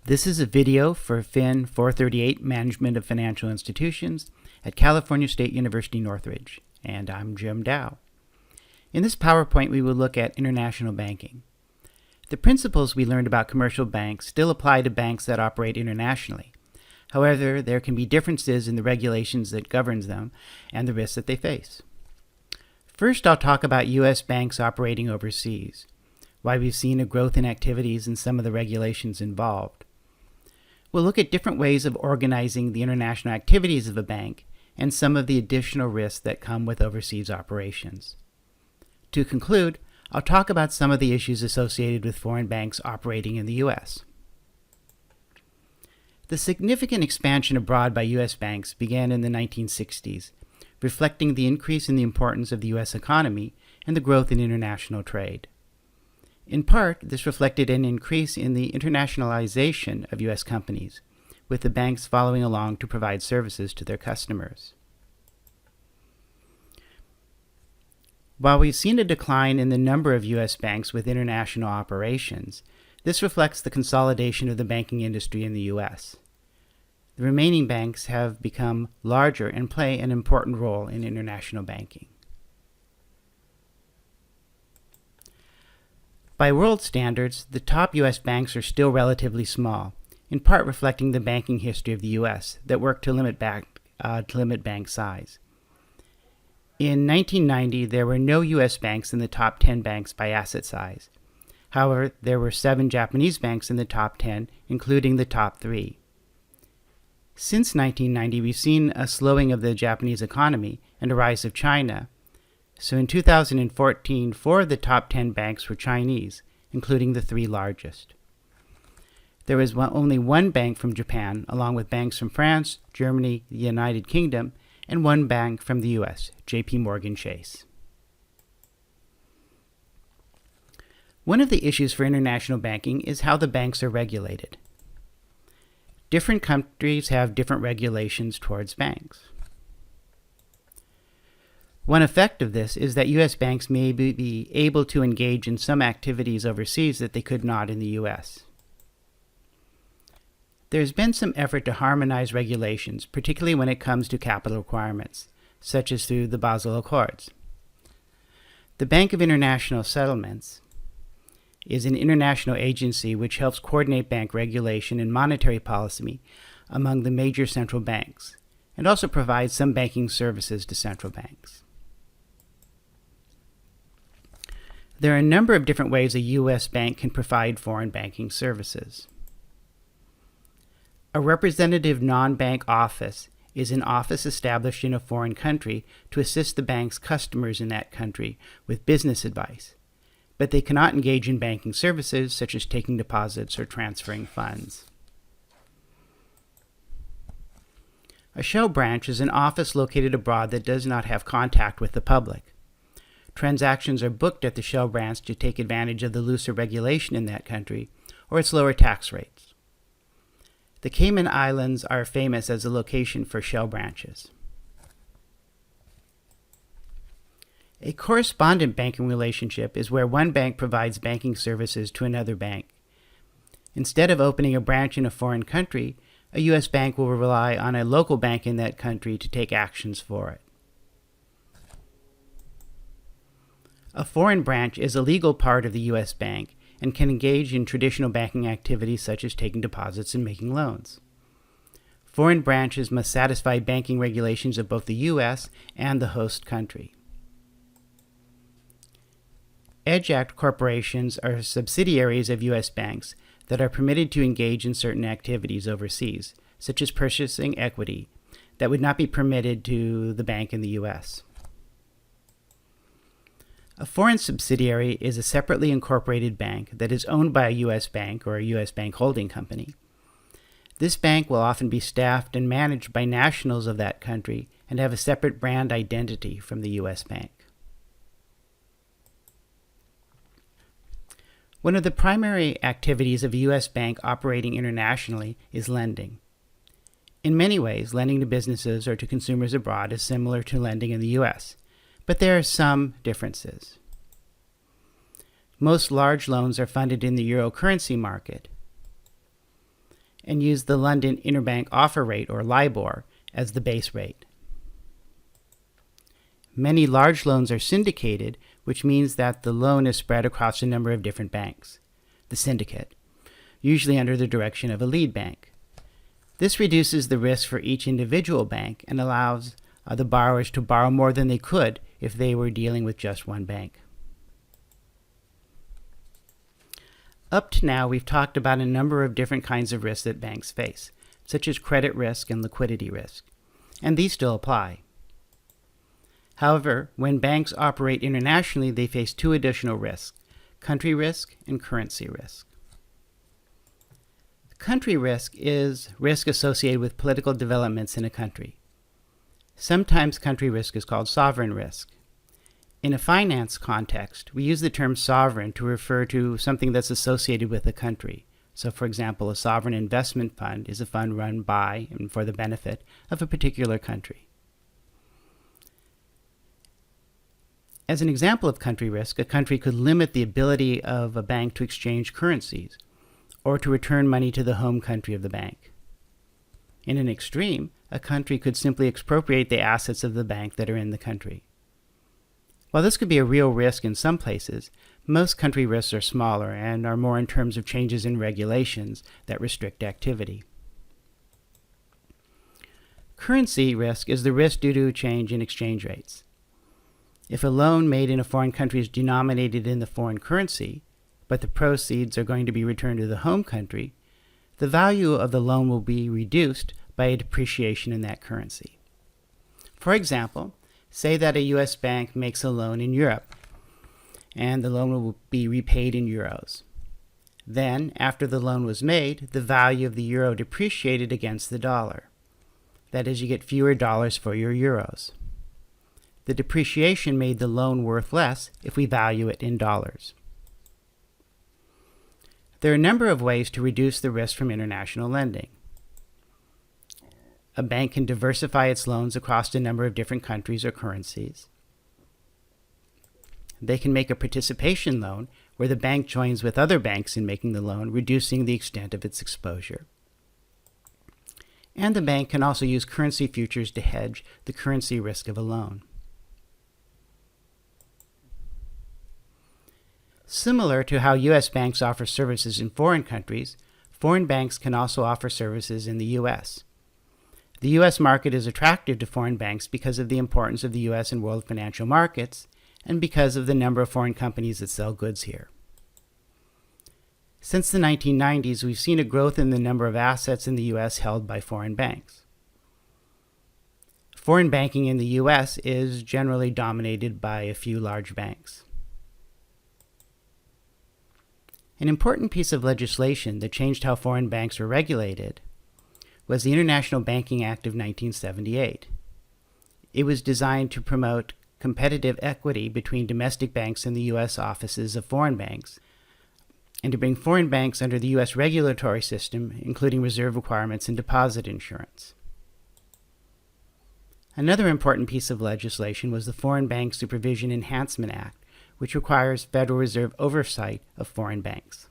This is a video for Fin 438 Management of Financial Institutions at California State University Northridge, and I'm Jim Dow. In this PowerPoint, we will look at international banking. The principles we learned about commercial banks still apply to banks that operate internationally. However, there can be differences in the regulations that govern them and the risks that they face. First, I'll talk about U.S. banks operating overseas, why we've seen a growth in activities and some of the regulations involved. We'll look at different ways of organizing the international activities of a bank and some of the additional risks that come with overseas operations. To conclude, I'll talk about some of the issues associated with foreign banks operating in the U.S. The significant expansion abroad by U.S. banks began in the 1960s, reflecting the increase in the importance of the U.S. economy and the growth in international trade. In part, this reflected an increase in the internationalization of U.S. companies, with the banks following along to provide services to their customers. While we've seen a decline in the number of U.S. banks with international operations, this reflects the consolidation of the banking industry in the U.S. The remaining banks have become larger and play an important role in international banking. By world standards, the top U.S. banks are still relatively small, in part reflecting the banking history of the U.S. that worked to limit bank size. In 1990, there were no U.S. banks in the top 10 banks by asset size. However, there were 7 Japanese banks in the top 10, including the top 3. Since 1990, we've seen a slowing of the Japanese economy and a rise of China. So in 2014, 4 of the top 10 banks were Chinese, including the 3 largest. There was only 1 bank from Japan, along with banks from France, Germany, the United Kingdom, and 1 bank from the U.S., J.P. Morgan Chase. One of the issues for international banking is how the banks are regulated. Different countries have different regulations towards banks. One effect of this is that U.S. banks may be able to engage in some activities overseas that they could not in the U.S. There's been some effort to harmonize regulations, particularly when it comes to capital requirements, such as through the Basel Accords. The Bank of International Settlements is an international agency which helps coordinate bank regulation and monetary policy among the major central banks, and also provides some banking services to central banks. There are a number of different ways a U.S. bank can provide foreign banking services. A representative non-bank office is an office established in a foreign country to assist the bank's customers in that country with business advice, but they cannot engage in banking services such as taking deposits or transferring funds. A shell branch is an office located abroad that does not have contact with the public. Transactions are booked at the shell branch to take advantage of the looser regulation in that country or its lower tax rates. The Cayman Islands are famous as a location for shell branches. A correspondent banking relationship is where one bank provides banking services to another bank. Instead of opening a branch in a foreign country, a U.S. bank will rely on a local bank in that country to take actions for it. A foreign branch is a legal part of the U.S. bank and can engage in traditional banking activities such as taking deposits and making loans. Foreign branches must satisfy banking regulations of both the U.S. and the host country. EDGE Act corporations are subsidiaries of U.S. banks that are permitted to engage in certain activities overseas, such as purchasing equity, that would not be permitted to the bank in the U.S. A foreign subsidiary is a separately incorporated bank that is owned by a U.S. bank or a U.S. bank holding company. This bank will often be staffed and managed by nationals of that country and have a separate brand identity from the U.S. bank. One of the primary activities of a U.S. bank operating internationally is lending. In many ways, lending to businesses or to consumers abroad is similar to lending in the U.S., but there are some differences. Most large loans are funded in the euro currency market. and use the London Interbank Offer Rate, or LIBOR, as the base rate. Many large loans are syndicated, which means that the loan is spread across a number of different banks, the syndicate, usually under the direction of a lead bank. This reduces the risk for each individual bank and allows the borrowers to borrow more than they could if they were dealing with just one bank. Up to now, we've talked about a number of different kinds of risks that banks face, such as credit risk and liquidity risk, and these still apply. However, when banks operate internationally, they face two additional risks: country risk and currency risk. Country risk is risk associated with political developments in a country. Sometimes country risk is called sovereign risk. In a finance context, we use the term sovereign to refer to something that's associated with a country. So, for example, a sovereign investment fund is a fund run by and for the benefit of a particular country. As an example of country risk, a country could limit the ability of a bank to exchange currencies or to return money to the home country of the bank. In an extreme, a country could simply expropriate the assets of the bank that are in the country. While this could be a real risk in some places, most country risks are smaller and are more in terms of changes in regulations that restrict activity. Currency risk is the risk due to a change in exchange rates. If a loan made in a foreign country is denominated in the foreign currency, but the proceeds are going to be returned to the home country, the value of the loan will be reduced by a depreciation in that currency. For example, say that a U.S. bank makes a loan in Europe, and the loan will be repaid in euros. Then, after the loan was made, the value of the euro depreciated against the dollar. That is, you get fewer dollars for your euros. The depreciation made the loan worth less if we value it in dollars. There are a number of ways to reduce the risk from international lending. A bank can diversify its loans across a number of different countries or currencies. They can make a participation loan where the bank joins with other banks in making the loan, reducing the extent of its exposure. And the bank can also use currency futures to hedge the currency risk of a loan. Similar to how U.S. banks offer services in foreign countries, foreign banks can also offer services in the U.S. The U.S. market is attractive to foreign banks because of the importance of the U.S. in world financial markets and because of the number of foreign companies that sell goods here. Since the 1990s, we've seen a growth in the number of assets in the U.S. held by foreign banks. Foreign banking in the U.S. is generally dominated by a few large banks. An important piece of legislation that changed how foreign banks were regulated was the International Banking Act of 1978. It was designed to promote competitive equity between domestic banks and the U.S. offices of foreign banks, and to bring foreign banks under the U.S. regulatory system, including reserve requirements and deposit insurance. Another important piece of legislation was the Foreign Bank Supervision Enhancement Act, which requires Federal Reserve oversight of foreign banks.